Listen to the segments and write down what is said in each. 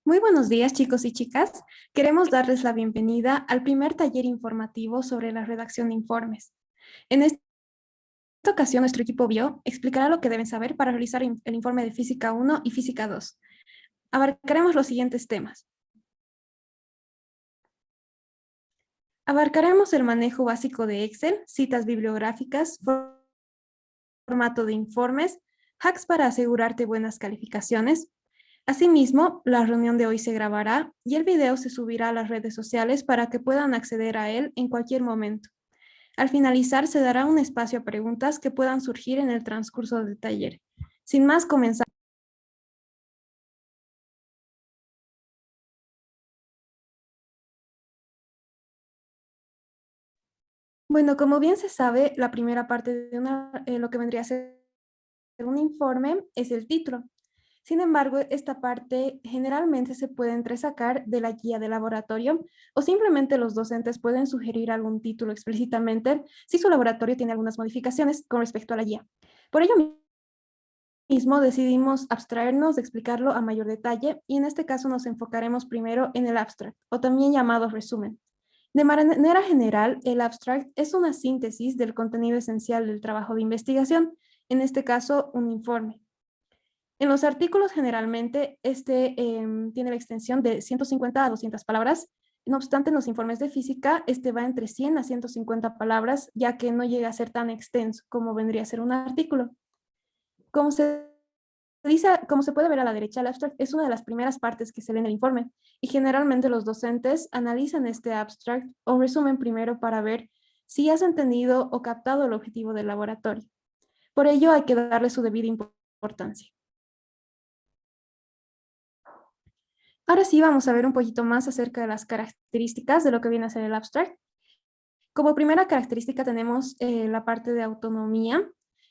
Muy buenos días, chicos y chicas. Queremos darles la bienvenida al primer taller informativo sobre la redacción de informes. En esta ocasión, nuestro equipo bio explicará lo que deben saber para realizar el informe de Física 1 y Física 2. Abarcaremos los siguientes temas. Abarcaremos el manejo básico de Excel, citas bibliográficas, formato de informes, hacks para asegurarte buenas calificaciones. Asimismo, la reunión de hoy se grabará y el video se subirá a las redes sociales para que puedan acceder a él en cualquier momento. Al finalizar, se dará un espacio a preguntas que puedan surgir en el transcurso del taller. Sin más, comenzamos. Bueno, como bien se sabe, la primera parte de lo que vendría a ser un informe es el título. Sin embargo, esta parte generalmente se puede entresacar de la guía de laboratorio o simplemente los docentes pueden sugerir algún título explícitamente si su laboratorio tiene algunas modificaciones con respecto a la guía. Por ello mismo decidimos abstraernos de explicarlo a mayor detalle y en este caso nos enfocaremos primero en el abstract o también llamado resumen. De manera general, el abstract es una síntesis del contenido esencial del trabajo de investigación, en este caso un informe. En los artículos generalmente tiene la extensión de 150 a 200 palabras. No obstante, en los informes de física este va entre 100 a 150 palabras, ya que no llega a ser tan extenso como vendría a ser un artículo. Como se como se puede ver a la derecha, el abstract es una de las primeras partes que se lee en el informe y generalmente los docentes analizan este abstract o resumen primero para ver si has entendido o captado el objetivo del laboratorio. Por ello hay que darle su debida importancia. Ahora sí vamos a ver un poquito más acerca de las características de lo que viene a ser el abstract. Como primera característica tenemos la parte de autonomía.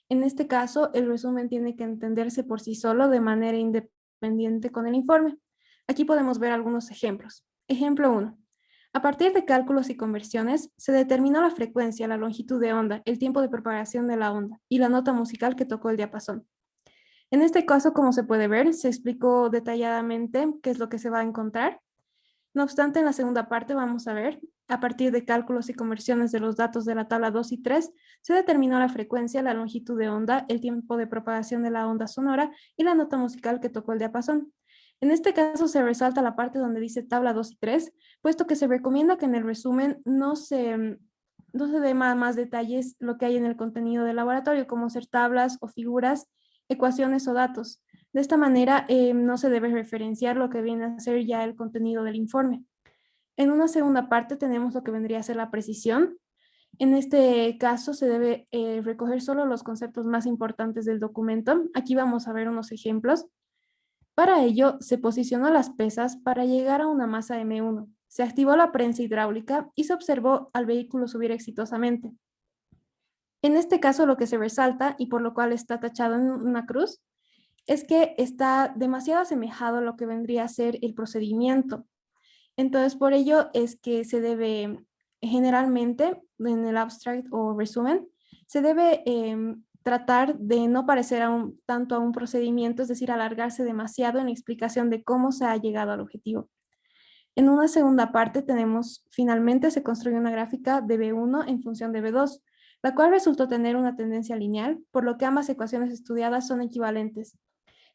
En este caso, el resumen tiene que entenderse por sí solo de manera independiente con el informe. Aquí podemos ver algunos ejemplos. Ejemplo 1. A partir de cálculos y conversiones, se determinó la frecuencia, la longitud de onda, el tiempo de propagación de la onda y la nota musical que tocó el diapasón. En este caso, como se puede ver, se explicó detalladamente qué es lo que se va a encontrar. No obstante, en la segunda parte vamos a ver, a partir de cálculos y conversiones de los datos de la tabla 2 y 3, se determinó la frecuencia, la longitud de onda, el tiempo de propagación de la onda sonora y la nota musical que tocó el diapasón. En este caso se resalta la parte donde dice tabla 2 y 3, puesto que se recomienda que en el resumen no se dé más detalles lo que hay en el contenido del laboratorio, como ser tablas o figuras, ecuaciones o datos. De esta manera, no se debe referenciar lo que viene a ser ya el contenido del informe. En una segunda parte tenemos lo que vendría a ser la precisión. En este caso se debe recoger solo los conceptos más importantes del documento. Aquí vamos a ver unos ejemplos. Para ello, se posicionó las pesas para llegar a una masa M1. Se activó la prensa hidráulica y se observó al vehículo subir exitosamente. En este caso, lo que se resalta y por lo cual está tachado en una cruz es que está demasiado asemejado a lo que vendría a ser el procedimiento. Entonces, por ello es que se debe, generalmente, en el abstract o resumen, se debe tratar de no parecer tanto a un procedimiento, es decir, alargarse demasiado en la explicación de cómo se ha llegado al objetivo. En una segunda parte tenemos, finalmente se construye una gráfica de B1 en función de B2, la cual resultó tener una tendencia lineal, por lo que ambas ecuaciones estudiadas son equivalentes.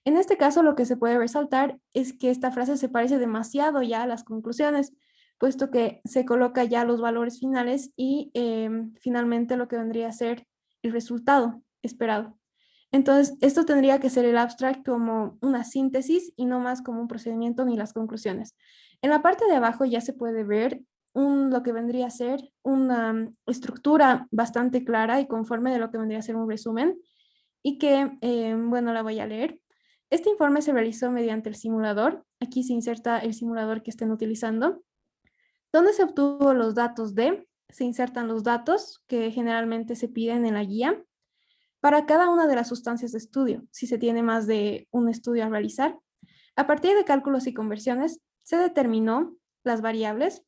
En este caso, lo que se puede resaltar es que esta frase se parece demasiado ya a las conclusiones, puesto que se coloca ya los valores finales y finalmente lo que vendría a ser el resultado esperado. Entonces, esto tendría que ser el abstract como una síntesis y no más como un procedimiento ni las conclusiones. En la parte de abajo ya se puede ver lo que vendría a ser una estructura bastante clara y conforme de lo que vendría a ser un resumen y que, bueno, la voy a leer. Este informe se realizó mediante el simulador. Aquí se inserta el simulador que estén utilizando. ¿Dónde se obtuvo los datos de? Se insertan los datos que generalmente se piden en la guía para cada una de las sustancias de estudio, si se tiene más de un estudio a realizar. A partir de cálculos y conversiones, se determinó las variables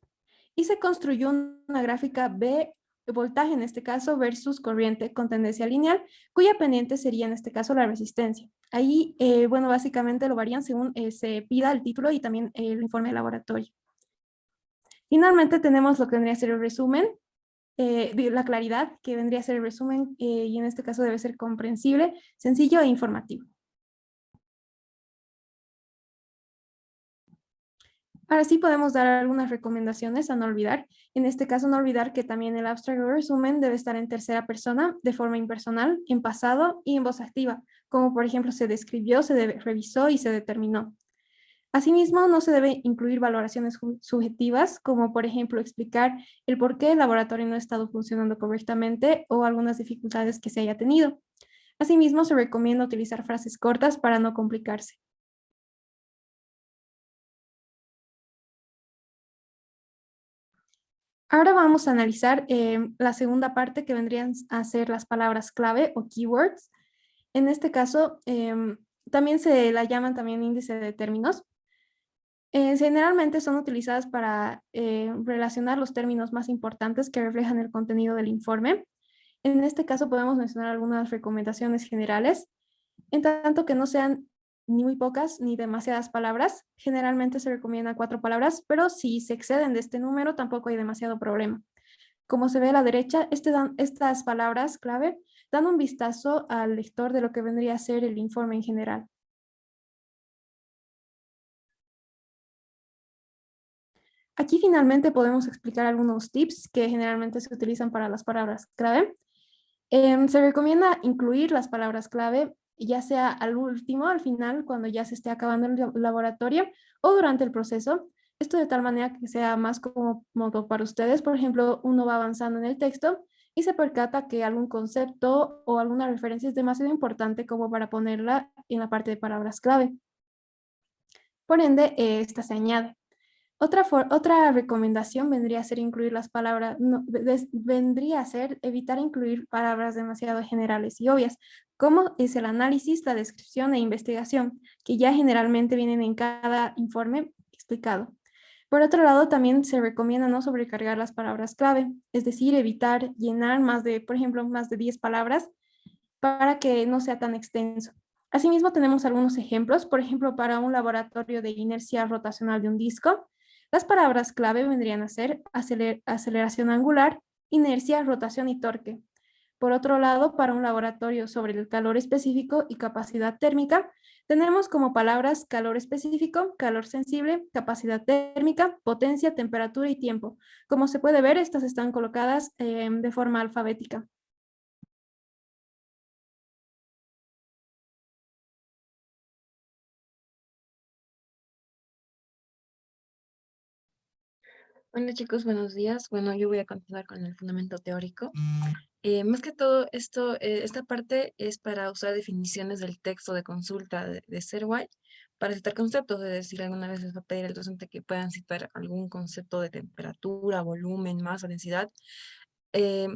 y se construyó una gráfica B voltaje en este caso versus corriente con tendencia lineal, cuya pendiente sería en este caso la resistencia. Ahí, bueno, básicamente lo varían según se pida el título y también el informe de laboratorio. Finalmente tenemos lo que vendría a ser el resumen, la claridad, que vendría a ser el resumen, y en este caso debe ser comprensible, sencillo e informativo. Ahora sí podemos dar algunas recomendaciones a no olvidar. En este caso, no olvidar que también el abstract o resumen debe estar en tercera persona, de forma impersonal, en pasado y en voz activa, como por ejemplo se describió, revisó y se determinó. Asimismo, no se debe incluir valoraciones subjetivas, como por ejemplo explicar el por qué el laboratorio no ha estado funcionando correctamente o algunas dificultades que se haya tenido. Asimismo, se recomienda utilizar frases cortas para no complicarse. Ahora vamos a analizar la segunda parte que vendrían a ser las palabras clave o keywords. En este caso, también se la llaman también índice de términos. Generalmente son utilizadas para relacionar los términos más importantes que reflejan el contenido del informe. En este caso podemos mencionar algunas recomendaciones generales, en tanto que no sean ni muy pocas ni demasiadas palabras. Generalmente se recomienda 4 palabras, pero si se exceden de este número tampoco hay demasiado problema. Como se ve a la derecha, estas palabras clave dan un vistazo al lector de lo que vendría a ser el informe en general. Aquí finalmente podemos explicar algunos tips que generalmente se utilizan para las palabras clave. Se recomienda incluir las palabras clave, ya sea al último, al final, cuando ya se esté acabando el laboratorio o durante el proceso. Esto de tal manera que sea más cómodo para ustedes. Por ejemplo, uno va avanzando en el texto y se percata que algún concepto o alguna referencia es demasiado importante como para ponerla en la parte de palabras clave. Por ende, esta se añade. Otra recomendación vendría a ser incluir las palabras, no, vendría a ser evitar incluir palabras demasiado generales y obvias, como es el análisis, la descripción e investigación, que ya generalmente vienen en cada informe explicado. Por otro lado, también se recomienda no sobrecargar las palabras clave, es decir, evitar llenar más de, por ejemplo, más de 10 palabras para que no sea tan extenso. Asimismo, tenemos algunos ejemplos. Por ejemplo, para un laboratorio de inercia rotacional de un disco, las palabras clave vendrían a ser aceleración angular, inercia, rotación y torque. Por otro lado, para un laboratorio sobre el calor específico y capacidad térmica, tenemos como palabras calor específico, calor sensible, capacidad térmica, potencia, temperatura y tiempo. Como se puede ver, estas están colocadas de forma alfabética. Hola chicos, buenos días. Bueno, yo voy a continuar con el fundamento teórico. Más que todo, esta parte es para usar definiciones del texto de consulta de Serway para citar conceptos, es decir, alguna vez les va a pedir el docente que puedan citar algún concepto de temperatura, volumen, masa, densidad. Eh,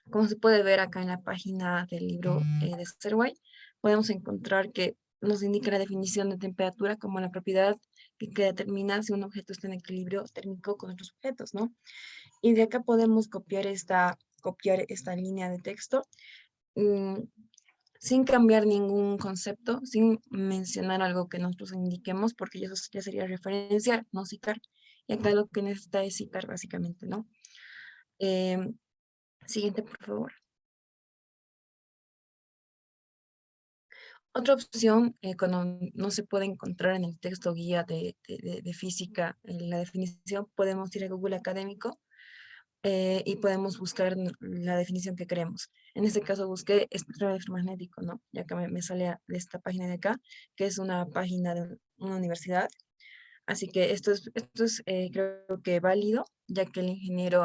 Como se puede ver acá en la página del libro de Serway, podemos encontrar que nos indica la definición de temperatura como la propiedad que determina si un objeto está en equilibrio térmico con otros objetos, ¿no? Y de acá podemos copiar esta línea de texto mm, sin cambiar ningún concepto, sin mencionar algo que nosotros indiquemos, porque eso ya sería referenciar, no citar. Y acá lo que necesita es citar básicamente, ¿no? Em, Siguiente, por favor. Otra opción, cuando no se puede encontrar en el texto guía de física la definición, podemos ir a Google Académico y podemos buscar la definición que queremos. En este caso busqué espectro electromagnético, ¿no? Ya que me sale de esta página de acá, que es una página de una universidad. Así que esto es creo que válido, ya que el ingeniero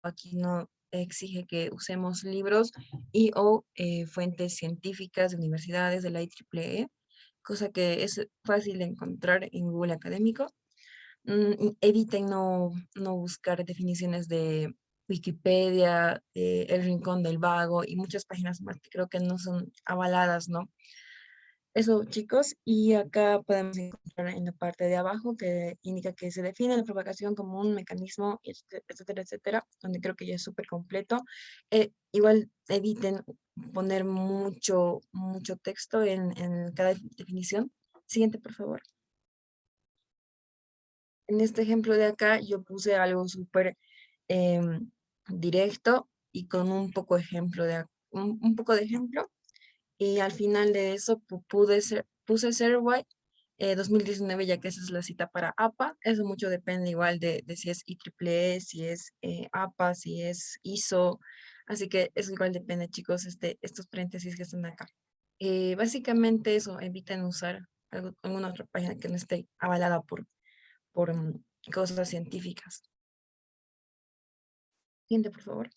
aquí no exige que usemos libros y o fuentes científicas de universidades de la IEEE, cosa que es fácil de encontrar en Google Académico. Eviten no buscar definiciones de Wikipedia, El Rincón del Vago y muchas páginas más que creo que no son avaladas, ¿no? Eso, chicos, y acá podemos encontrar en la parte de abajo que indica que se define la propagación como un mecanismo, etcétera, etcétera, donde creo que ya es súper completo. Igual eviten poner mucho texto en cada definición. Siguiente, por favor. En este ejemplo de acá yo puse algo súper em, directo y con un poco ejemplo un poco de ejemplo. Y al final de eso puse Serway 2019, ya que esa es la cita para APA. Eso mucho depende igual de si es IEEE, si es APA, si es ISO. Así que eso igual depende, chicos, estos paréntesis que están acá. Básicamente eso, eviten usar alguna otra página que no esté avalada por cosas científicas. Siguiente, por favor.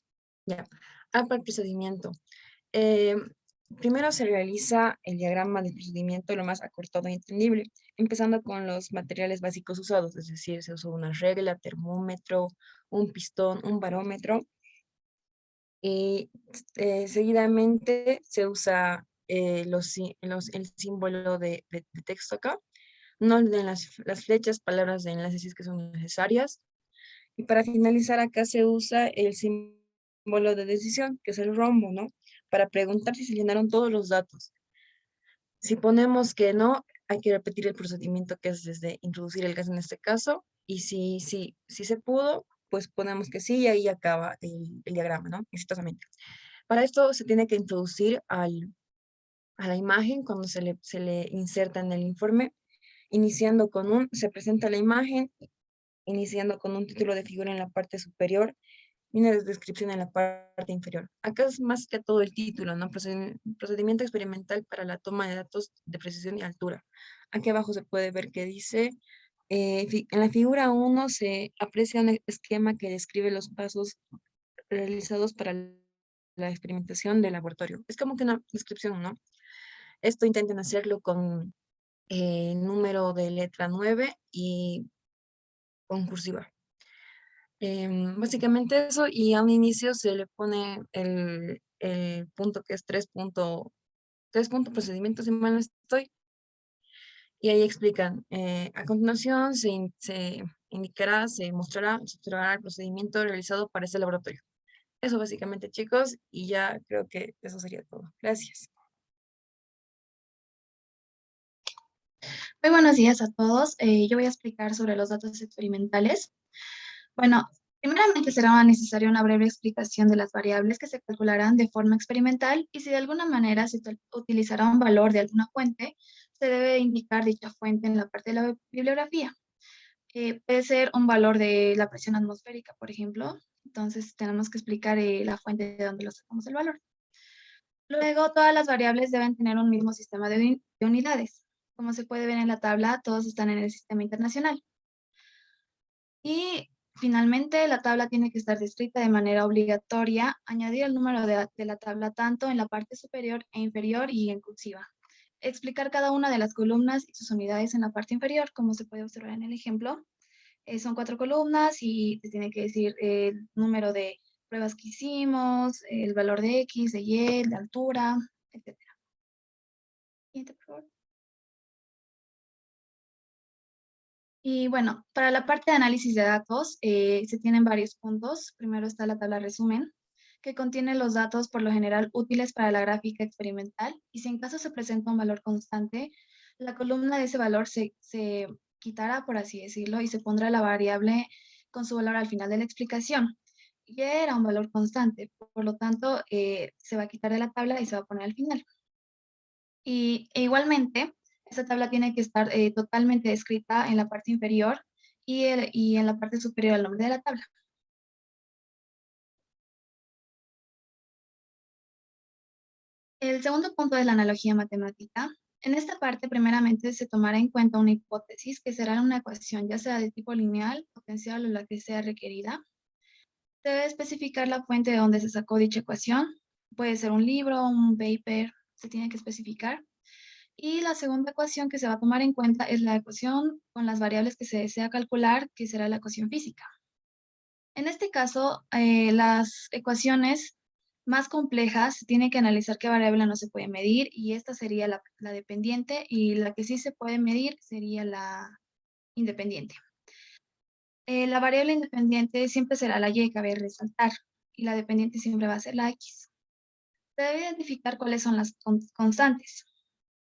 Ya. APA, el procedimiento. Eh, Primero se realiza el diagrama del procedimiento lo más acortado y entendible, empezando con los materiales básicos usados, es decir, se usa una regla, termómetro, un pistón, un barómetro, y seguidamente se usa el símbolo de texto acá. No olviden las flechas, palabras de enlace si es que son necesarias. Y para finalizar, acá se usa el símbolo de decisión, que es el rombo, ¿no? Para preguntar si se llenaron todos los datos. Si ponemos que no, hay que repetir el procedimiento que es desde introducir el gas en este caso. Y si se pudo, pues ponemos que sí y ahí acaba el diagrama, ¿no? Exitosamente. Para esto se tiene que introducir a la imagen cuando se le inserta en el informe, se presenta la imagen, iniciando con un título de figura en la parte superior y una descripción en la parte inferior. Acá es más que todo el título, ¿no? Procedimiento experimental para la toma de datos de precisión y altura. Aquí abajo se puede ver que dice, en la figura 1 se aprecia un esquema que describe los pasos realizados para la experimentación del laboratorio. Es como que una descripción, ¿no? Esto intenten hacerlo con número de letra 9 y con cursiva. Básicamente eso, y a un inicio se le pone el punto que es 3 punto procedimiento, si mal no estoy, y ahí explican. A continuación se indicará, se mostrará, se observará el procedimiento realizado para este laboratorio. Eso básicamente, chicos, y ya creo que eso sería todo. Gracias. Muy buenos días a todos. Yo voy a explicar sobre los datos experimentales. Bueno, primeramente será necesaria una breve explicación de las variables que se calcularán de forma experimental y si de alguna manera se utilizará un valor de alguna fuente, se debe indicar dicha fuente en la parte de la bibliografía. Puede ser un valor de la presión atmosférica, por ejemplo. Entonces tenemos que explicar la fuente de donde lo sacamos el valor. Luego, todas las variables deben tener un mismo sistema de unidades. Como se puede ver en la tabla, todos están en el sistema internacional. Y finalmente, la tabla tiene que estar descrita de manera obligatoria, añadir el número de la tabla tanto en la parte superior e inferior y en cursiva. Explicar cada una de las columnas y sus unidades en la parte inferior, como se puede observar en el ejemplo. Son 4 columnas y te tiene que decir el número de pruebas que hicimos, el valor de X, de Y, de altura, etcétera. Siguiente, por favor. Y bueno, para la parte de análisis de datos, se tienen varios puntos. Primero está la tabla resumen, que contiene los datos por lo general útiles para la gráfica experimental. Y si en caso se presenta un valor constante, la columna de ese valor se quitará, por así decirlo, y se pondrá la variable con su valor al final de la explicación. Y era un valor constante, por lo tanto, se va a quitar de la tabla y se va a poner al final. E igualmente, esta tabla tiene que estar totalmente descrita en la parte inferior y en la parte superior el nombre de la tabla. El segundo punto es la analogía matemática. En esta parte, primeramente, se tomará en cuenta una hipótesis que será una ecuación, ya sea de tipo lineal, potencial o la que sea requerida. Se debe especificar la fuente de donde se sacó dicha ecuación. Puede ser un libro, un paper, se tiene que especificar. Y la segunda ecuación que se va a tomar en cuenta es la ecuación con las variables que se desea calcular, que será la ecuación física. En este caso, las ecuaciones más complejas, se tiene que analizar qué variable no se puede medir y esta sería la dependiente y la que sí se puede medir sería la independiente. La variable independiente siempre será la y, cabe resaltar, y la dependiente siempre va a ser la x. Se debe identificar cuáles son las constantes.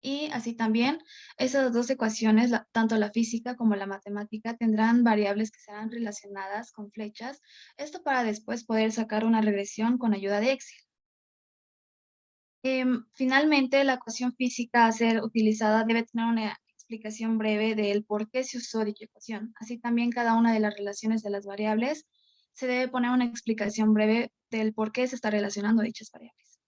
Y así también, esas dos ecuaciones, tanto la física como la matemática, tendrán variables que serán relacionadas con flechas, esto para después poder sacar una regresión con ayuda de Excel. Finalmente, la ecuación física a ser utilizada debe tener una explicación breve del por qué se usó dicha ecuación. Así también cada una de las relaciones de las variables se debe poner una explicación breve del por qué se está relacionando dichas variables.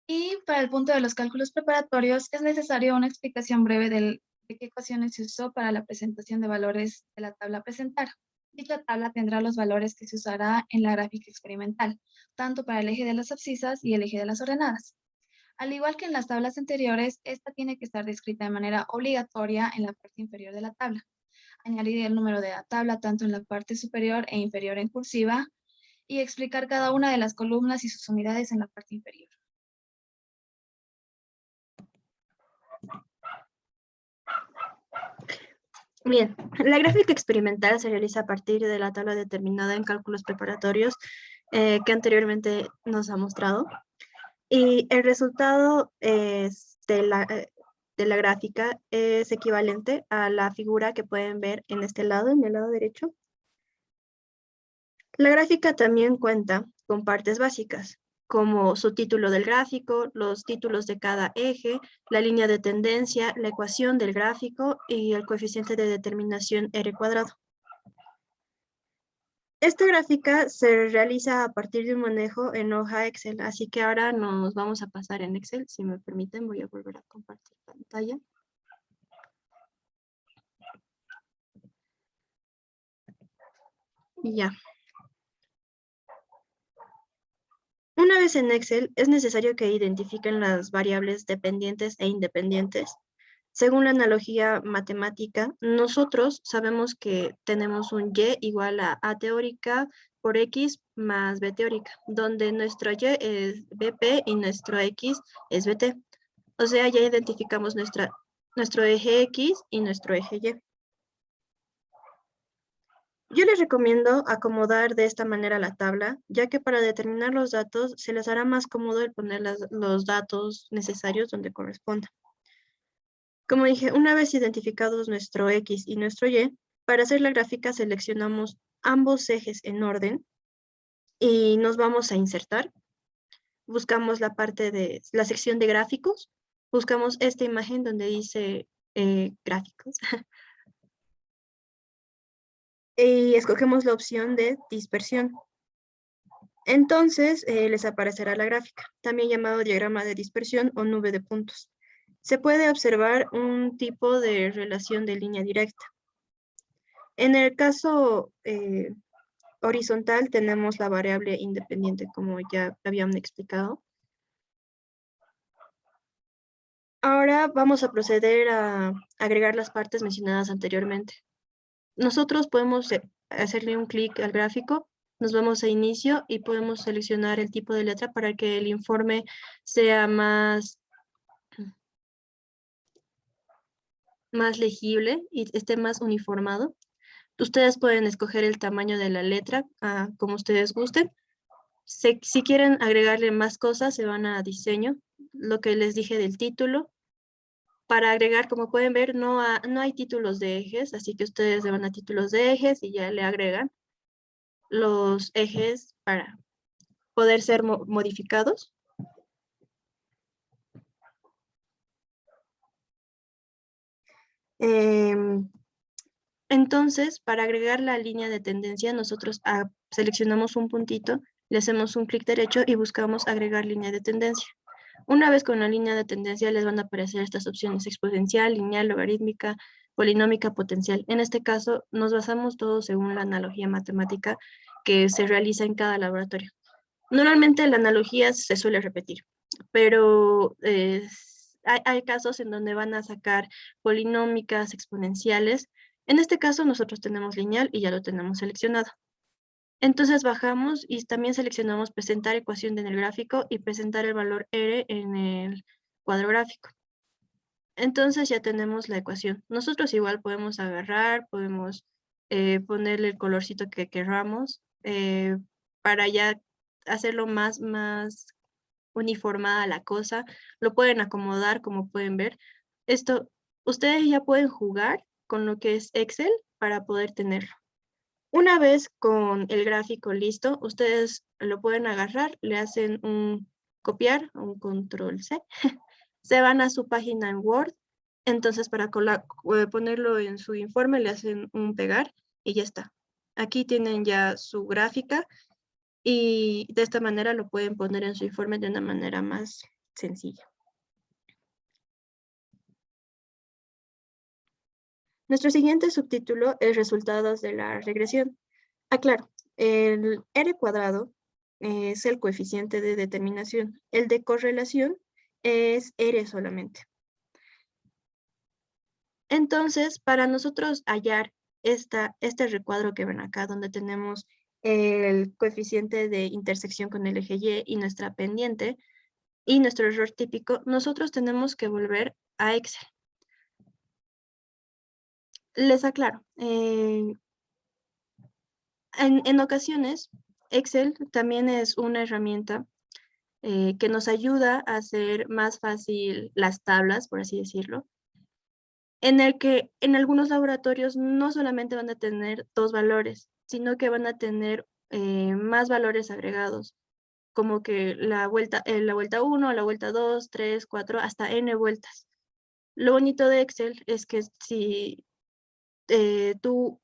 Y para el punto de los cálculos preparatorios es necesario una explicación breve de qué ecuaciones se usó para la presentación de valores de la tabla a presentar. Dicha tabla tendrá los valores que se usará en la gráfica experimental, tanto para el eje de las abscisas y el eje de las ordenadas. Al igual que en las tablas anteriores, esta tiene que estar descrita de manera obligatoria en la parte inferior de la tabla. Añadir el número de la tabla tanto en la parte superior e inferior en cursiva y explicar cada una de las columnas y sus unidades en la parte inferior. Bien, la gráfica experimental se realiza a partir de la tabla determinada en cálculos preparatorios que anteriormente nos ha mostrado. Y el resultado de la gráfica es equivalente a la figura que pueden ver en este lado, en el lado derecho. La gráfica también cuenta con partes básicas, como su título del gráfico, los títulos de cada eje, la línea de tendencia, la ecuación del gráfico y el coeficiente de determinación R cuadrado. Esta gráfica se realiza a partir de un manejo en hoja Excel, así que ahora nos vamos a pasar en Excel. Si me permiten, voy a volver a compartir pantalla. Y ya. Una vez en Excel, es necesario que identifiquen las variables dependientes e independientes. Según la analogía matemática, nosotros sabemos que tenemos un y igual a teórica por x más b teórica, donde nuestro y es bp y nuestro x es bt. O sea, ya identificamos nuestro eje x y nuestro eje y. Yo les recomiendo acomodar de esta manera la tabla, ya que para determinar los datos se les hará más cómodo el poner los datos necesarios donde corresponda. Como dije, una vez identificados nuestro X y nuestro Y, para hacer la gráfica seleccionamos ambos ejes en orden y nos vamos a insertar. Buscamos la parte de la sección de gráficos, buscamos esta imagen donde dice gráficos. Y escogemos la opción de dispersión. Entonces les aparecerá la gráfica, también llamado diagrama de dispersión o nube de puntos. Se puede observar un tipo de relación de línea directa. En el caso horizontal tenemos la variable independiente, como ya habían explicado. Ahora vamos a proceder a agregar las partes mencionadas anteriormente. Nosotros podemos hacerle un clic al gráfico, nos vamos a inicio y podemos seleccionar el tipo de letra para que el informe sea más legible y esté más uniformado. Ustedes pueden escoger el tamaño de la letra como ustedes gusten. Si quieren agregarle más cosas, se van a diseño, lo que les dije del título. Para agregar, como pueden ver, no hay títulos de ejes, así que ustedes le van a títulos de ejes y ya le agregan los ejes para poder ser modificados. Entonces, para agregar la línea de tendencia, nosotros seleccionamos un puntito, le hacemos un clic derecho y buscamos agregar línea de tendencia. Una vez con la línea de tendencia les van a aparecer estas opciones: exponencial, lineal, logarítmica, polinómica, potencial. En este caso, nos basamos todos según la analogía matemática que se realiza en cada laboratorio. Normalmente la analogía se suele repetir, pero hay casos en donde van a sacar polinómicas, exponenciales. En este caso nosotros tenemos lineal y ya lo tenemos seleccionado. Entonces bajamos y también seleccionamos presentar ecuación en el gráfico y presentar el valor R en el cuadro gráfico. Entonces ya tenemos la ecuación. Nosotros igual podemos agarrar, podemos ponerle el colorcito que queramos para ya hacerlo más uniformada la cosa. Lo pueden acomodar como pueden ver. Esto, ustedes ya pueden jugar con lo que es Excel para poder tenerlo. Una vez con el gráfico listo, ustedes lo pueden agarrar, le hacen un copiar, un control C, se van a su página en Word, entonces para ponerlo en su informe le hacen un pegar y ya está. Aquí tienen ya su gráfica y de esta manera lo pueden poner en su informe de una manera más sencilla. Nuestro siguiente subtítulo es resultados de la regresión. Aclaro, el R cuadrado es el coeficiente de determinación. El de correlación es R solamente. Entonces, para nosotros hallar este recuadro que ven acá, donde tenemos el coeficiente de intersección con el eje Y y nuestra pendiente y nuestro error típico, nosotros tenemos que volver a Excel. Les aclaro, en ocasiones, Excel también es una herramienta que nos ayuda a hacer más fácil las tablas, por así decirlo, en el que en algunos laboratorios no solamente van a tener 2 valores, sino que van a tener más valores agregados, como que la vuelta 1, la vuelta 2, 3, 4, hasta n vueltas. Lo bonito de Excel es que si tú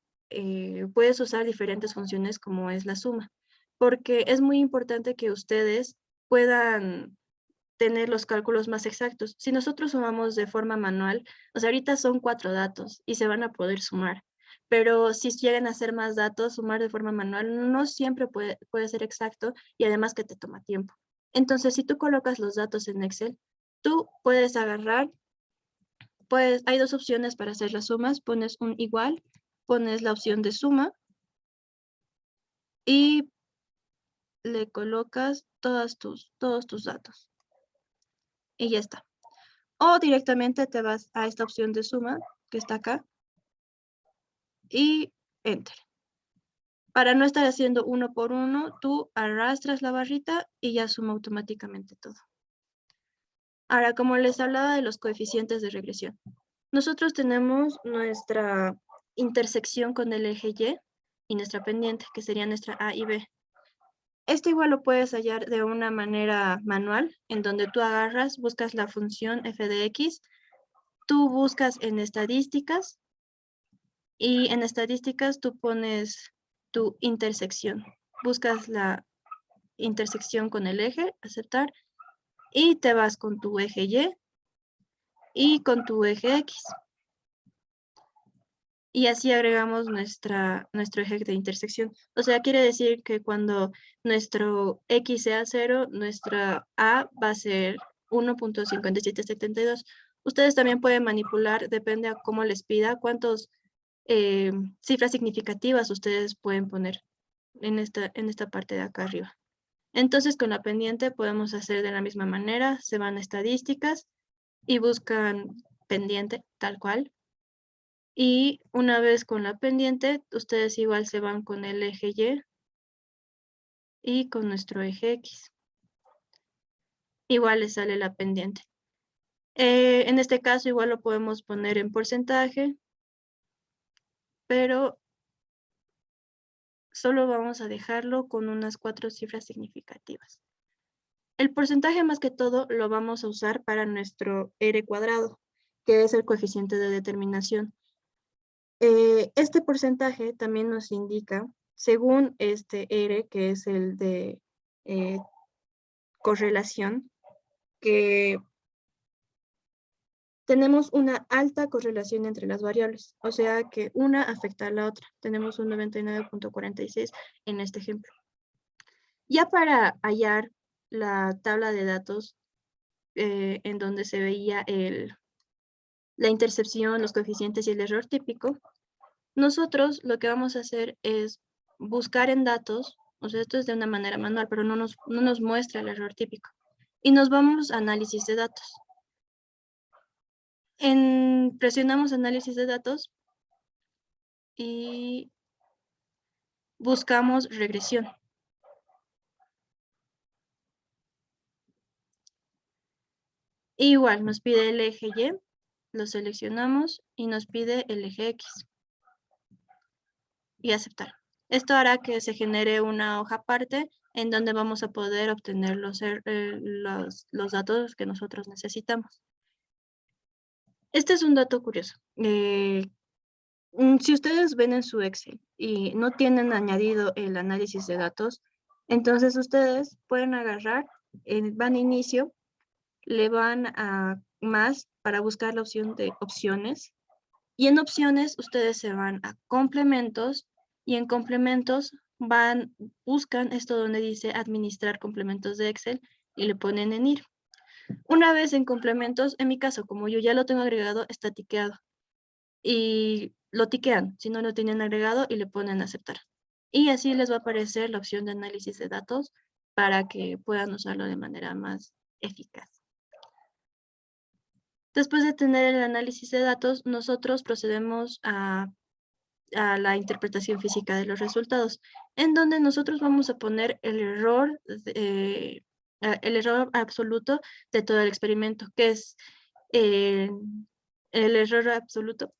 puedes usar diferentes funciones como es la suma, porque es muy importante que ustedes puedan tener los cálculos más exactos. Si nosotros sumamos de forma manual, o sea, ahorita son 4 datos y se van a poder sumar, pero si llegan a ser más datos, sumar de forma manual no siempre puede ser exacto y además que te toma tiempo. Entonces, si tú colocas los datos en Excel, tú puedes agarrar, hay 2 opciones para hacer las sumas, pones un igual, pones la opción de suma y le colocas todos tus datos y ya está. O directamente te vas a esta opción de suma que está acá y enter. Para no estar haciendo uno por uno, tú arrastras la barrita y ya suma automáticamente todo. Ahora, como les hablaba de los coeficientes de regresión, nosotros tenemos nuestra intersección con el eje y nuestra pendiente, que sería nuestra A y B. Esto igual lo puedes hallar de una manera manual, en donde tú agarras, buscas la función f de x, tú buscas en estadísticas y en estadísticas tú pones tu intersección. Buscas la intersección con el eje, aceptar, y te vas con tu eje y con tu eje X. Y así agregamos nuestro eje de intersección. O sea, quiere decir que cuando nuestro X sea 0, nuestra A va a ser 1.5772. Ustedes también pueden manipular, depende a cómo les pida, cuántos cifras significativas ustedes pueden poner en esta parte de acá arriba. Entonces, con la pendiente podemos hacer de la misma manera, se van a estadísticas y buscan pendiente tal cual. Y una vez con la pendiente, ustedes igual se van con el eje y con nuestro eje X. Igual les sale la pendiente. En este caso igual lo podemos poner en porcentaje, pero solo vamos a dejarlo con unas 4 cifras significativas. El porcentaje más que todo lo vamos a usar para nuestro R cuadrado, que es el coeficiente de determinación. Este porcentaje también nos indica, según este R, que es el de correlación, que tenemos una alta correlación entre las variables, o sea que una afecta a la otra. Tenemos un 99.46 en este ejemplo. Ya para hallar la tabla de datos en donde se veía la intercepción, los coeficientes y el error típico, nosotros lo que vamos a hacer es buscar en datos, o sea, esto es de una manera manual, pero no nos muestra el error típico. Y nos vamos a análisis de datos. Presionamos análisis de datos y buscamos regresión. Igual nos pide el eje Y, lo seleccionamos y nos pide el eje X. Y aceptar. Esto hará que se genere una hoja aparte en donde vamos a poder obtener los datos que nosotros necesitamos. Este es un dato curioso. Si ustedes ven en su Excel y no tienen añadido el análisis de datos, entonces ustedes pueden agarrar, van a inicio, le van a más para buscar la opción de opciones, y en opciones ustedes se van a complementos, y en complementos buscan esto donde dice administrar complementos de Excel y le ponen en ir. Una vez en complementos, en mi caso, como yo ya lo tengo agregado, está tiqueado. Y lo tiquean, si no lo tienen agregado, y le ponen aceptar. Y así les va a aparecer la opción de análisis de datos para que puedan usarlo de manera más eficaz. Después de tener el análisis de datos, nosotros procedemos a la interpretación física de los resultados, en donde nosotros vamos a poner el error absoluto de todo el experimento, que es el error absoluto,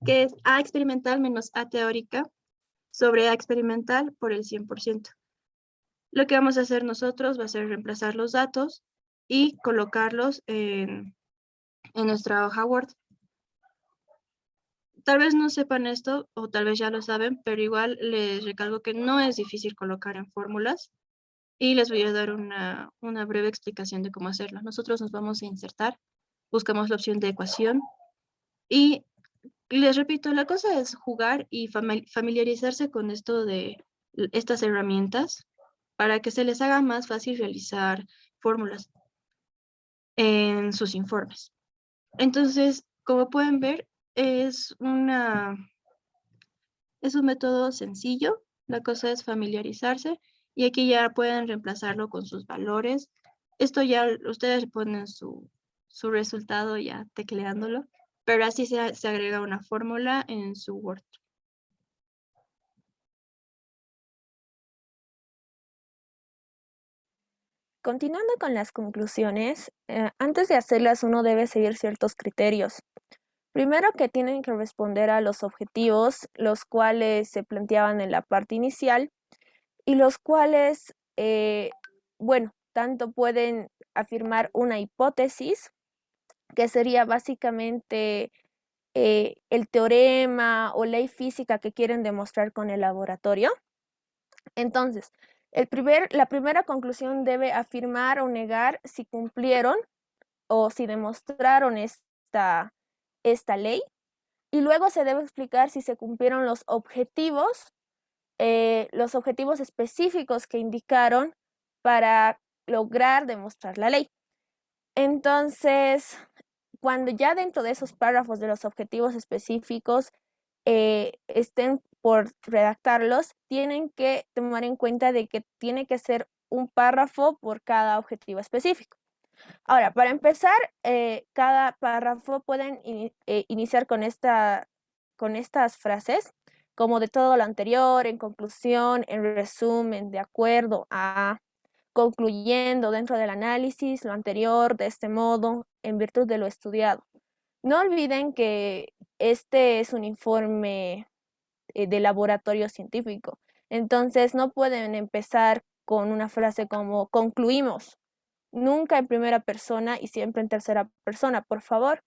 que es A experimental menos A teórica sobre A experimental por el 100%. Lo que vamos a hacer nosotros va a ser reemplazar los datos y colocarlos en nuestra hoja Word. Tal vez no sepan esto, o tal vez ya lo saben, pero igual les recalco que no es difícil colocar en fórmulas, y les voy a dar una breve explicación de cómo hacerlo. Nosotros nos vamos a insertar, buscamos la opción de ecuación, y les repito, la cosa es jugar y familiarizarse con esto de estas herramientas para que se les haga más fácil realizar fórmulas en sus informes. Entonces, como pueden ver, es un método sencillo. La cosa es familiarizarse, y aquí ya pueden reemplazarlo con sus valores. Esto ya ustedes ponen su resultado ya tecleándolo, pero así se agrega una fórmula en su Word. Continuando con las conclusiones, antes de hacerlas uno debe seguir ciertos criterios. Primero, que tienen que responder a los objetivos, los cuales se planteaban en la parte inicial, y los cuales, bueno, tanto pueden afirmar una hipótesis, que sería básicamente el teorema o ley física que quieren demostrar con el laboratorio. Entonces, la primera conclusión debe afirmar o negar si cumplieron o si demostraron esta ley, y luego se debe explicar si se cumplieron los objetivos específicos que indicaron para lograr demostrar la ley. Entonces, cuando ya dentro de esos párrafos de los objetivos específicos estén por redactarlos, tienen que tomar en cuenta de que tiene que ser un párrafo por cada objetivo específico. Ahora, para empezar, cada párrafo pueden iniciar con estas frases, como de todo lo anterior, en conclusión, en resumen, de acuerdo a, concluyendo dentro del análisis, lo anterior, de este modo, en virtud de lo estudiado. No olviden que este es un informe de laboratorio científico, entonces no pueden empezar con una frase como concluimos. Nunca en primera persona y siempre en tercera persona, por favor.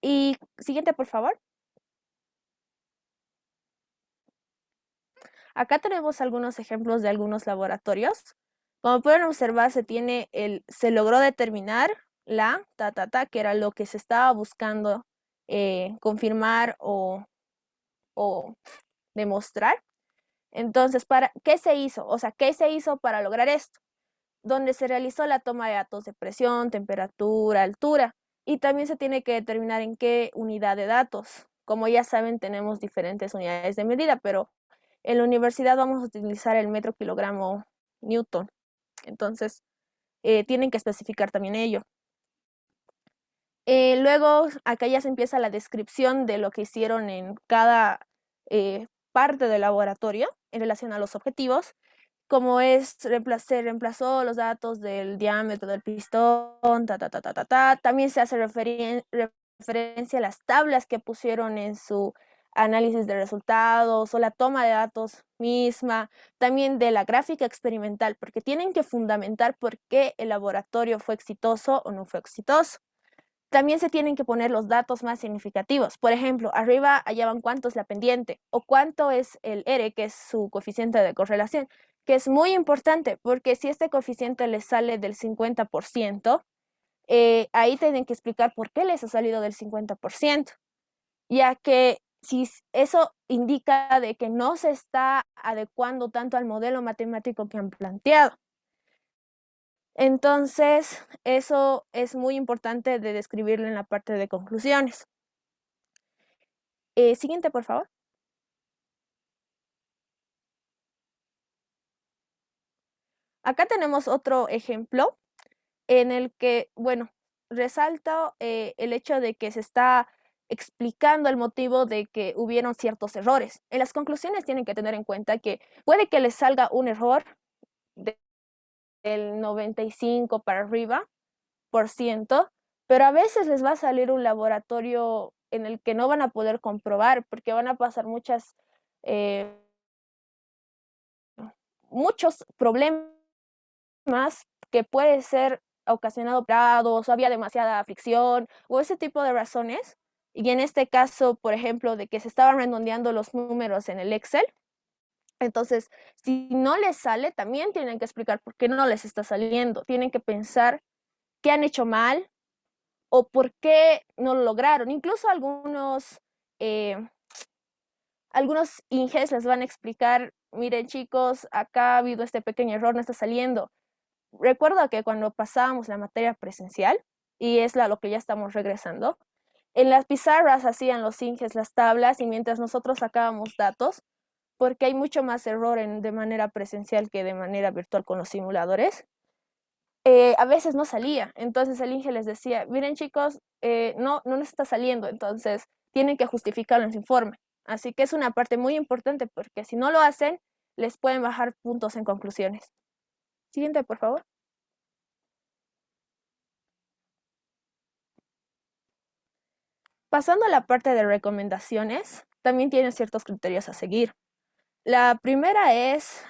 Y siguiente, por favor. Acá tenemos algunos ejemplos de algunos laboratorios. Como pueden observar, se logró determinar que era lo que se estaba buscando confirmar o demostrar. Entonces, ¿qué se hizo? O sea, ¿qué se hizo para lograr esto? Donde se realizó la toma de datos de presión, temperatura, altura, y también se tiene que determinar en qué unidad de datos. Como ya saben, tenemos diferentes unidades de medida, pero en la universidad vamos a utilizar el metro kilogramo Newton. Entonces, tienen que especificar también ello. Luego, acá ya se empieza la descripción de lo que hicieron en cada parte del laboratorio en relación a los objetivos, como es, se reemplazó los datos del diámetro del pistón, También se hace referencia a las tablas que pusieron en su análisis de resultados o la toma de datos misma, también de la gráfica experimental, porque tienen que fundamentar por qué el laboratorio fue exitoso o no fue exitoso. También se tienen que poner los datos más significativos. Por ejemplo, arriba hallaban cuánto es la pendiente o cuánto es el R, que es su coeficiente de correlación, que es muy importante porque si este coeficiente les sale del 50%, ahí tienen que explicar por qué les ha salido del 50%, ya que si eso indica de que no se está adecuando tanto al modelo matemático que han planteado. Entonces, eso es muy importante de describirlo en la parte de conclusiones. Siguiente, por favor. Acá tenemos otro ejemplo en el que, bueno, resalta el hecho de que se está explicando el motivo de que hubieron ciertos errores. En las conclusiones tienen que tener en cuenta que puede que les salga un error del 95 para arriba por ciento, pero a veces les va a salir un laboratorio en el que no van a poder comprobar porque van a pasar muchos problemas que puede ser ocasionado prados, o había demasiada fricción o ese tipo de razones. Y en este caso, por ejemplo, de que se estaban redondeando los números en el Excel, entonces, si no les sale, también tienen que explicar por qué no les está saliendo. Tienen que pensar qué han hecho mal o por qué no lo lograron. Incluso algunos INGES les van a explicar, miren chicos, acá ha habido este pequeño error, no está saliendo. Recuerdo que cuando pasábamos la materia presencial, y es lo que ya estamos regresando, en las pizarras hacían los INGES las tablas y mientras nosotros sacábamos datos, porque hay mucho más error de manera presencial que de manera virtual con los simuladores, a veces no salía. Entonces el INGE les decía, miren chicos, no nos está saliendo, entonces tienen que justificarlo en su informe. Así que es una parte muy importante porque si no lo hacen, les pueden bajar puntos en conclusiones. Siguiente, por favor. Pasando a la parte de recomendaciones, también tienen ciertos criterios a seguir. La primera es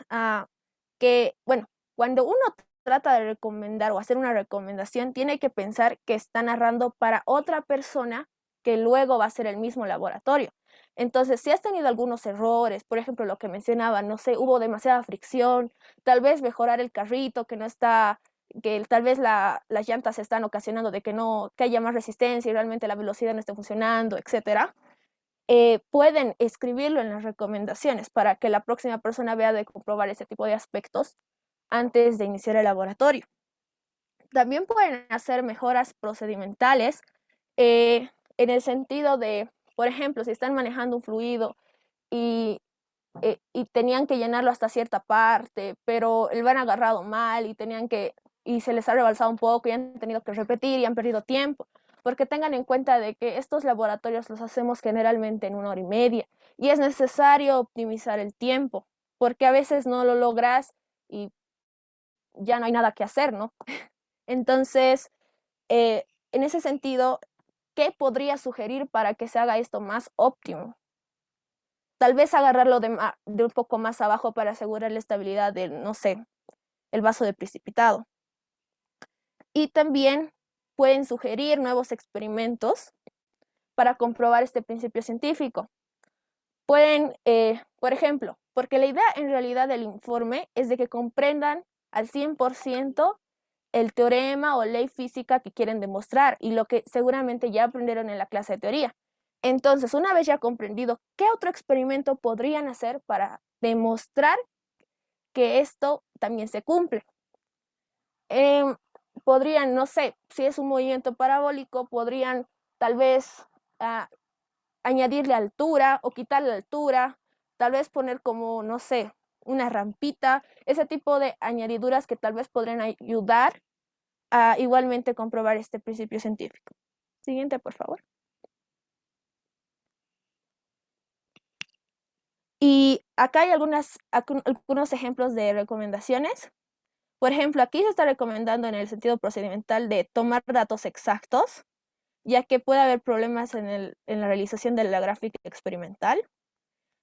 que, bueno, cuando uno trata de recomendar o hacer una recomendación, tiene que pensar que está narrando para otra persona que luego va a ser el mismo laboratorio. Entonces, si has tenido algunos errores, por ejemplo, lo que mencionaba, no sé, hubo demasiada fricción, tal vez mejorar el carrito que no está, que tal vez las llantas están ocasionando de que haya más resistencia y realmente la velocidad no esté funcionando, etcétera. Pueden escribirlo en las recomendaciones para que la próxima persona vea de comprobar ese tipo de aspectos antes de iniciar el laboratorio. También pueden hacer mejoras procedimentales en el sentido de, por ejemplo, si están manejando un fluido y tenían que llenarlo hasta cierta parte, pero lo han agarrado mal y se les ha rebalsado un poco y han tenido que repetir y han perdido tiempo, porque tengan en cuenta de que estos laboratorios los hacemos generalmente en 1 hora y media y es necesario optimizar el tiempo, porque a veces no lo logras y ya no hay nada que hacer, ¿no? Entonces, en ese sentido, ¿qué podría sugerir para que se haga esto más óptimo? Tal vez agarrarlo de un poco más abajo para asegurar la estabilidad del, no sé, el vaso de precipitado. Y también pueden sugerir nuevos experimentos para comprobar este principio científico. Pueden, por ejemplo, porque la idea en realidad del informe es de que comprendan al 100% el teorema o ley física que quieren demostrar y lo que seguramente ya aprendieron en la clase de teoría. Entonces, una vez ya comprendido, ¿qué otro experimento podrían hacer para demostrar que esto también se cumple? Podrían, no sé, si es un movimiento parabólico, podrían tal vez añadirle altura o quitarle altura, tal vez poner como, no sé, una rampita, ese tipo de añadiduras que tal vez podrían ayudar a igualmente comprobar este principio científico. Siguiente, por favor. Y acá hay algunos ejemplos de recomendaciones. Por ejemplo, aquí se está recomendando en el sentido procedimental de tomar datos exactos, ya que puede haber problemas en la realización de la gráfica experimental.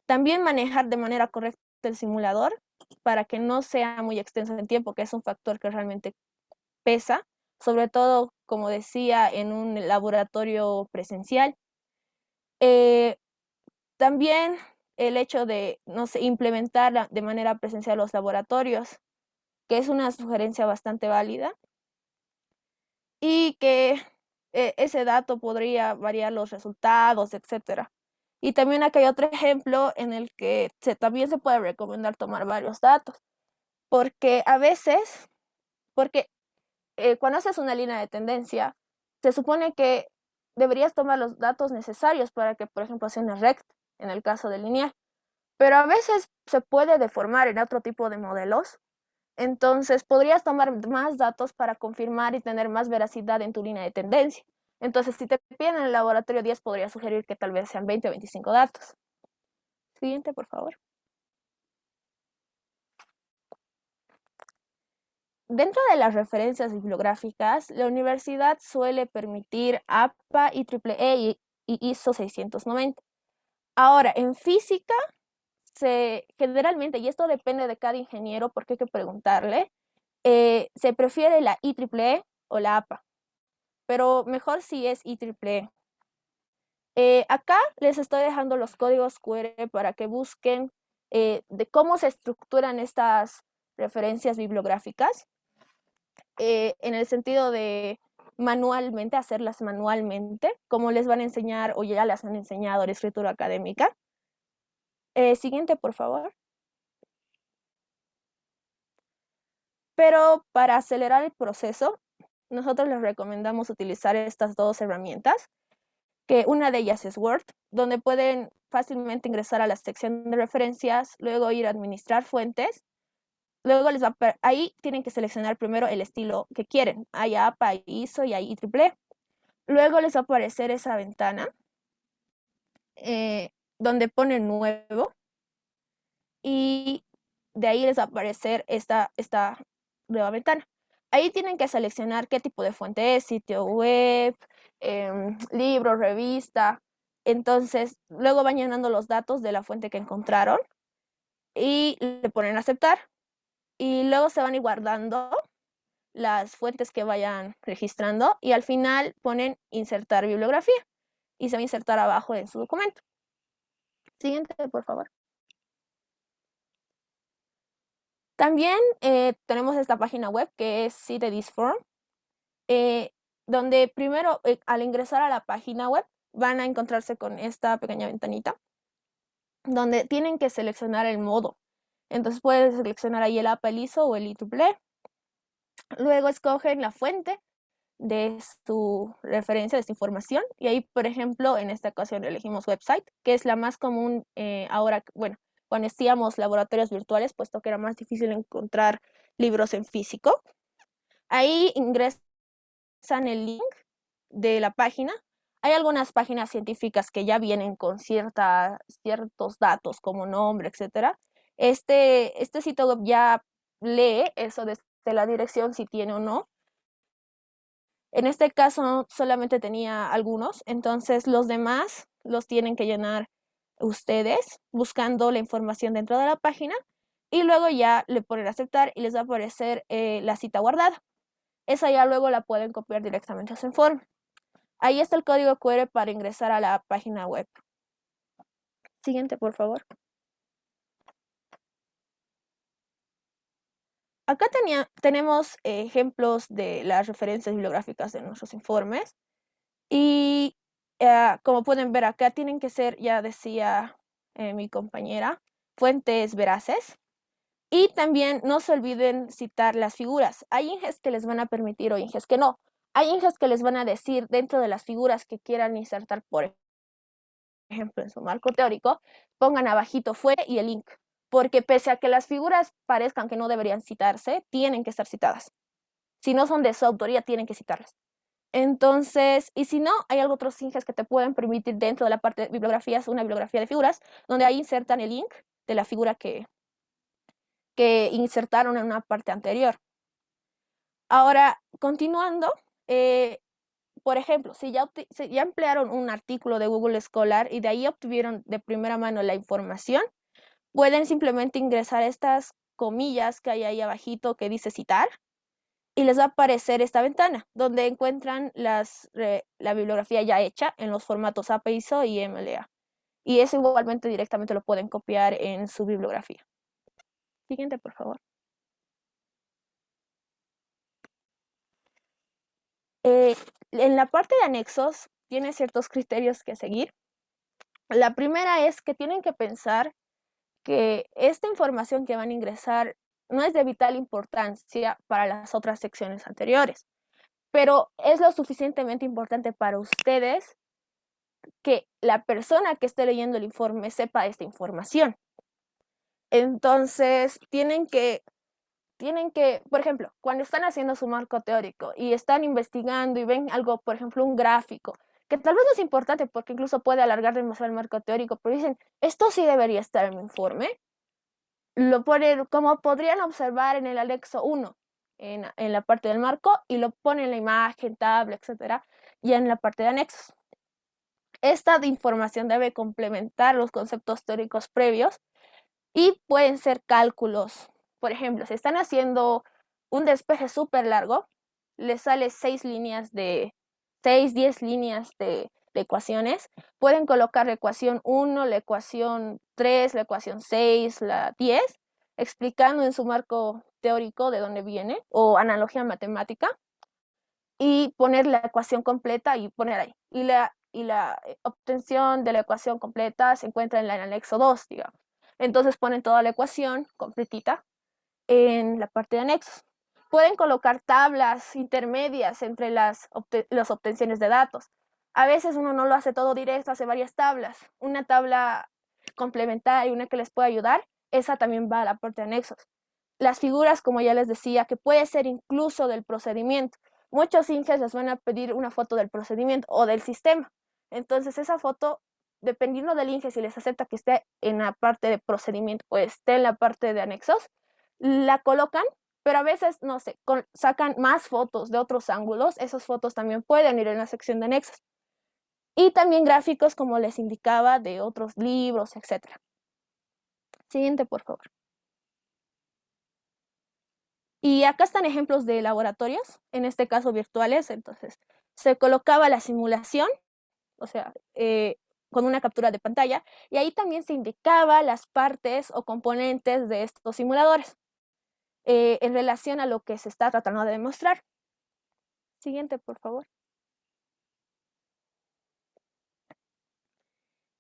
También manejar de manera correcta el simulador para que no sea muy extenso en tiempo, que es un factor que realmente pesa, sobre todo, como decía, en un laboratorio presencial. También el hecho de, no sé, implementar de manera presencial los laboratorios, que es una sugerencia bastante válida, y que ese dato podría variar los resultados, etc. Y también acá hay otro ejemplo en el que también se puede recomendar tomar varios datos, porque a veces, cuando haces una línea de tendencia, se supone que deberías tomar los datos necesarios para que, por ejemplo, sea una recta, en el caso del lineal. Pero a veces se puede deformar en otro tipo de modelos. Entonces, podrías tomar más datos para confirmar y tener más veracidad en tu línea de tendencia. Entonces, si te piden en el laboratorio 10, podría sugerir que tal vez sean 20 o 25 datos. Siguiente, por favor. Dentro de las referencias bibliográficas, la universidad suele permitir APA, IEEE y ISO 690. Ahora, en física, generalmente, y esto depende de cada ingeniero porque hay que preguntarle, se prefiere la IEEE o la APA, pero mejor si es IEEE. Acá les estoy dejando los códigos QR para que busquen de cómo se estructuran estas referencias bibliográficas, en el sentido de manualmente, hacerlas manualmente, como les van a enseñar o ya les han enseñado la escritura académica. Siguiente, por favor. Pero para acelerar el proceso, nosotros les recomendamos utilizar estas dos herramientas, que una de ellas es Word, donde pueden fácilmente ingresar a la sección de referencias, luego ir a administrar fuentes, luego ahí tienen que seleccionar primero el estilo que quieren. Hay APA, hay ISO y hay IEEE. Luego les va a aparecer esa ventana donde ponen nuevo y de ahí les va a aparecer esta nueva ventana. Ahí tienen que seleccionar qué tipo de fuente es, sitio web, libro, revista. Entonces, luego van llenando los datos de la fuente que encontraron y le ponen aceptar. Y luego se van a ir guardando las fuentes que vayan registrando y al final ponen insertar bibliografía y se va a insertar abajo en su documento. Siguiente, por favor. También tenemos esta página web que es CiteDisForm, donde primero al ingresar a la página web van a encontrarse con esta pequeña ventanita donde tienen que seleccionar el modo. Entonces pueden seleccionar ahí el APA, el ISO o el IEEE. Luego escogen la fuente de su referencia, de esta información, y ahí, por ejemplo, en esta ocasión elegimos website, que es la más común ahora, bueno, cuando hacíamos laboratorios virtuales, puesto que era más difícil encontrar libros en físico. Ahí ingresan el link de la página. Hay algunas páginas científicas que ya vienen con ciertos datos como nombre, etc. Este sitio web ya lee eso desde la dirección si tiene o no. En este caso solamente tenía algunos, entonces los demás los tienen que llenar ustedes buscando la información dentro de la página y luego ya le ponen aceptar y les va a aparecer la cita guardada. Esa ya luego la pueden copiar directamente a su informe. Ahí está el código QR para ingresar a la página web. Siguiente, por favor. Acá tenemos ejemplos de las referencias bibliográficas de nuestros informes. Y como pueden ver acá, tienen que ser, ya decía mi compañera, fuentes veraces. Y también no se olviden citar las figuras. Hay INGES que les van a permitir o INGES que no. Hay INGES que les van a decir dentro de las figuras que quieran insertar, por ejemplo, en su marco teórico, pongan abajito fue y el link, porque pese a que las figuras parezcan que no deberían citarse, tienen que estar citadas. Si no son de su autoría, tienen que citarlas. Entonces, y si no, hay otros inges que te pueden permitir dentro de la parte de bibliografías, una bibliografía de figuras, donde ahí insertan el link de la figura que insertaron en una parte anterior. Ahora, continuando, por ejemplo, si ya emplearon un artículo de Google Scholar y de ahí obtuvieron de primera mano la información, pueden simplemente ingresar estas comillas que hay ahí abajito que dice citar, y les va a aparecer esta ventana donde encuentran la bibliografía ya hecha en los formatos APA ISO y MLA. Y eso igualmente directamente lo pueden copiar en su bibliografía. Siguiente, por favor. En la parte de anexos tiene ciertos criterios que seguir. La primera es que tienen que pensar que esta información que van a ingresar no es de vital importancia para las otras secciones anteriores, pero es lo suficientemente importante para ustedes que la persona que esté leyendo el informe sepa esta información. Entonces, tienen que, por ejemplo, cuando están haciendo su marco teórico y están investigando y ven algo, por ejemplo, un gráfico, que tal vez no es importante porque incluso puede alargar demasiado el marco teórico, pero dicen, esto sí debería estar en mi informe, lo ponen, como podrían observar en el anexo 1, en la parte del marco, y lo ponen en la imagen, tabla, etcétera, y en la parte de anexos. Esta información debe complementar los conceptos teóricos previos y pueden ser cálculos. Por ejemplo, si están haciendo un despeje súper largo, les sale 10 líneas de ecuaciones. Pueden colocar la ecuación 1, la ecuación 3, la ecuación 6, la 10, explicando en su marco teórico de dónde viene, o analogía matemática, y poner la ecuación completa y poner ahí. Y la obtención de la ecuación completa se encuentra en el anexo 2, digamos. Entonces ponen toda la ecuación completita en la parte de anexos. Pueden colocar tablas intermedias entre las obtenciones de datos. A veces uno no lo hace todo directo, hace varias tablas. Una tabla complementaria, una que les pueda ayudar, esa también va a la parte de anexos. Las figuras, como ya les decía, que puede ser incluso del procedimiento. Muchos inges les van a pedir una foto del procedimiento o del sistema. Entonces esa foto, dependiendo del inge, si les acepta que esté en la parte de procedimiento o esté en la parte de anexos, la colocan, pero a veces, no sé, sacan más fotos de otros ángulos. Esas fotos también pueden ir en la sección de anexos. Y también gráficos, como les indicaba, de otros libros, etc. Siguiente, por favor. Y acá están ejemplos de laboratorios, en este caso virtuales. Entonces, se colocaba la simulación, o sea, con una captura de pantalla, y ahí también se indicaba las partes o componentes de estos simuladores en relación a lo que se está tratando de demostrar. Siguiente, por favor.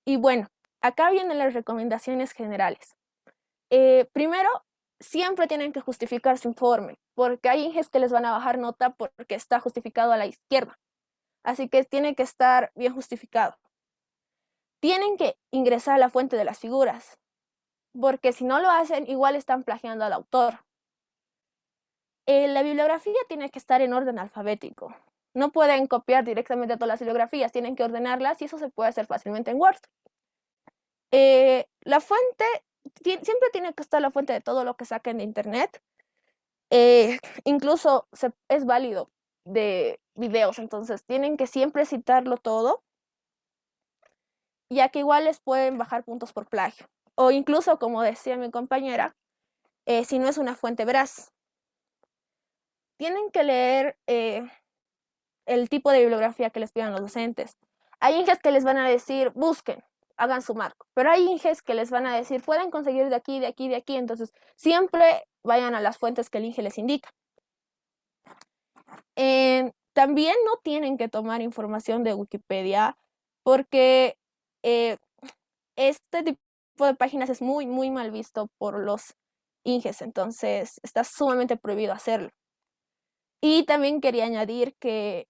Y bueno, acá vienen las recomendaciones generales. Primero, siempre tienen que justificar su informe, porque hay inges que les van a bajar nota porque está justificado a la izquierda. Así que tiene que estar bien justificado. Tienen que ingresar a la fuente de las figuras, porque si no lo hacen, igual están plagiando al autor. La bibliografía tiene que estar en orden alfabético. No pueden copiar directamente todas las bibliografías, tienen que ordenarlas y eso se puede hacer fácilmente en Word. La fuente, siempre tiene que estar la fuente de todo lo que saquen de internet. Incluso es válido de videos, entonces tienen que siempre citarlo todo, ya que igual les pueden bajar puntos por plagio. O incluso, como decía mi compañera, si no es una fuente veraz. Tienen que leer el tipo de bibliografía que les pidan los docentes. Hay inges que les van a decir, busquen, hagan su marco, pero hay inges que les van a decir, pueden conseguir de aquí, de aquí, de aquí, entonces siempre vayan a las fuentes que el inge les indica. También no tienen que tomar información de Wikipedia porque este tipo de páginas es muy, muy mal visto por los inges, entonces está sumamente prohibido hacerlo. Y también quería añadir que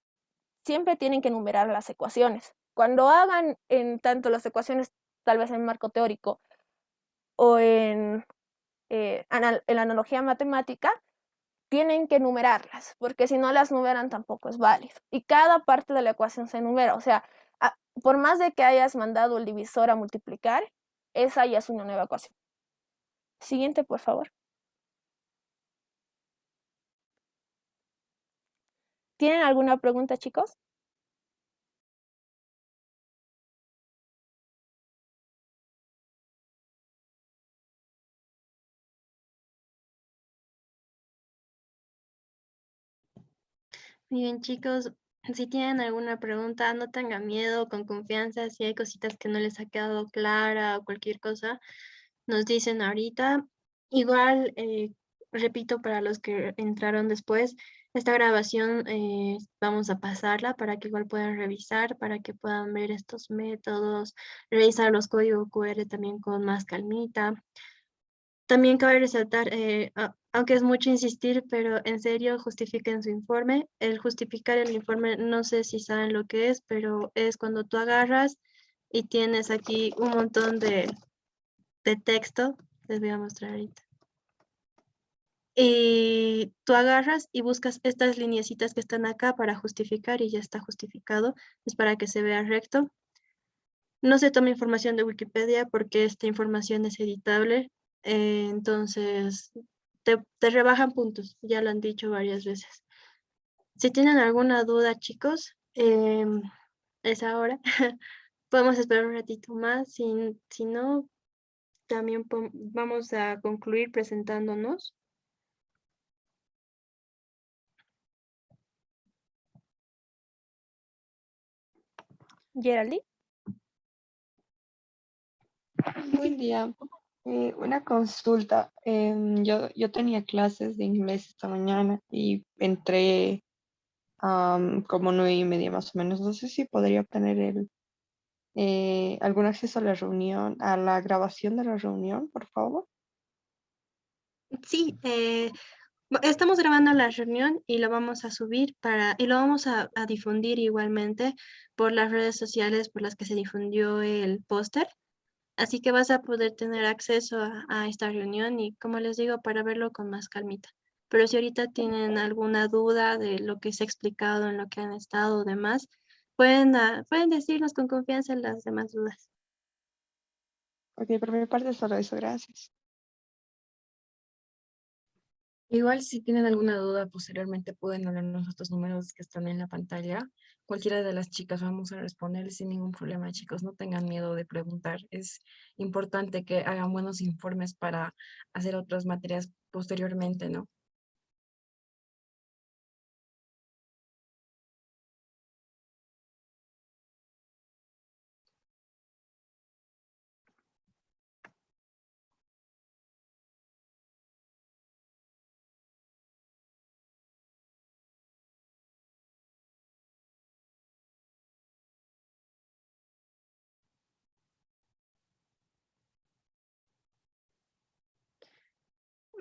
siempre tienen que enumerar las ecuaciones. cuando hagan en tanto las ecuaciones, tal vez en marco teórico o en la analogía matemática, tienen que numerarlas, porque si no las numeran tampoco es válido. Y cada parte de la ecuación se numera, o sea, por más de que hayas mandado el divisor a multiplicar, esa ya es una nueva ecuación. Siguiente, por favor. ¿Tienen alguna pregunta, chicos? Bien, chicos, si tienen alguna pregunta, no tengan miedo, con confianza. Si hay cositas que no les ha quedado clara o cualquier cosa, nos dicen ahorita. Igual, repito, para los que entraron después, esta grabación vamos a pasarla para que igual puedan revisar, para que puedan ver estos métodos, revisar los códigos QR también con más calmita. También cabe resaltar, aunque es mucho insistir, pero en serio justifiquen su informe. El justificar el informe, no sé si saben lo que es, pero es cuando tú agarras y tienes aquí un montón de texto. Les voy a mostrar ahorita. Y tú agarras y buscas estas lineecitas que están acá para justificar y ya está justificado. Es para que se vea recto. No se toma información de Wikipedia porque esta información es editable. Entonces, te rebajan puntos, ya lo han dicho varias veces. Si tienen alguna duda, chicos, es ahora. Podemos esperar un ratito más. Si no, también vamos a concluir presentándonos. Geraldine. Buen día. Una consulta. Yo tenía clases de inglés esta mañana y entré como 9:30 más o menos. No sé si podría obtener algún acceso a la reunión, a la grabación de la reunión, por favor. Sí, estamos grabando la reunión y lo vamos a subir y lo vamos a difundir igualmente por las redes sociales por las que se difundió el póster. Así que vas a poder tener acceso a esta reunión y, como les digo, para verlo con más calmita. Pero si ahorita tienen alguna duda de lo que se ha explicado, en lo que han estado o demás, pueden decirnos con confianza las demás dudas. Ok, por mi parte solo eso, gracias. Igual si tienen alguna duda posteriormente pueden hablarnos a estos números que están en la pantalla. Cualquiera de las chicas vamos a responder sin ningún problema, chicos. No tengan miedo de preguntar. Es importante que hagan buenos informes para hacer otras materias posteriormente, ¿no?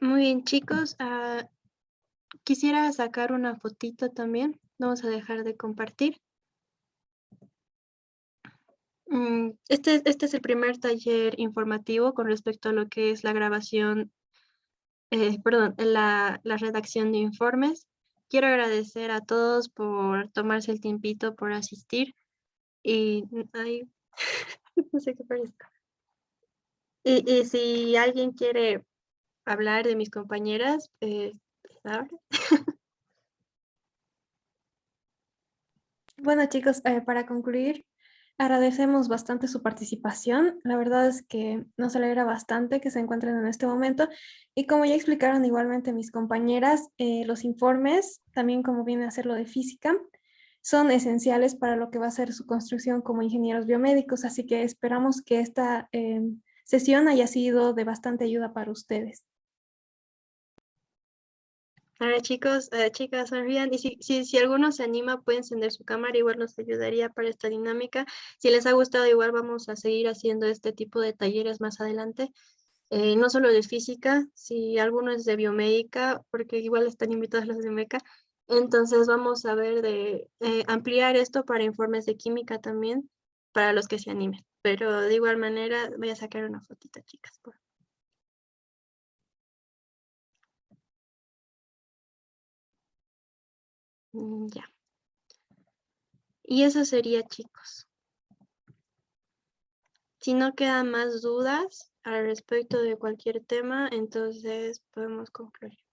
Muy bien, chicos. Quisiera sacar una fotito también. Vamos a dejar de compartir. Este es el primer taller informativo con respecto a lo que es la grabación, perdón, la redacción de informes. Quiero agradecer a todos por tomarse el tiempito, por asistir. Y ay, no sé qué parezca. Y si alguien quiere hablar de mis compañeras, ahora. Bueno, chicos, para concluir, agradecemos bastante su participación. La verdad es que nos alegra bastante que se encuentren en este momento. Y como ya explicaron igualmente mis compañeras, los informes, también como viene a ser lo de física, son esenciales para lo que va a ser su construcción como ingenieros biomédicos. Así que esperamos que esta sesión haya sido de bastante ayuda para ustedes. Ahora, chicos, chicas, sonrían. Y si alguno se anima, puede encender su cámara, igual nos ayudaría para esta dinámica. Si les ha gustado, igual vamos a seguir haciendo este tipo de talleres más adelante. No solo de física, si alguno es de biomédica, porque igual están invitados los de meca. Entonces vamos a ver de ampliar esto para informes de química también. para los que se animen. Pero de igual manera voy a sacar una fotita, chicas. Ya. Y eso sería, chicos. Si no quedan más dudas al respecto de cualquier tema, entonces podemos concluir.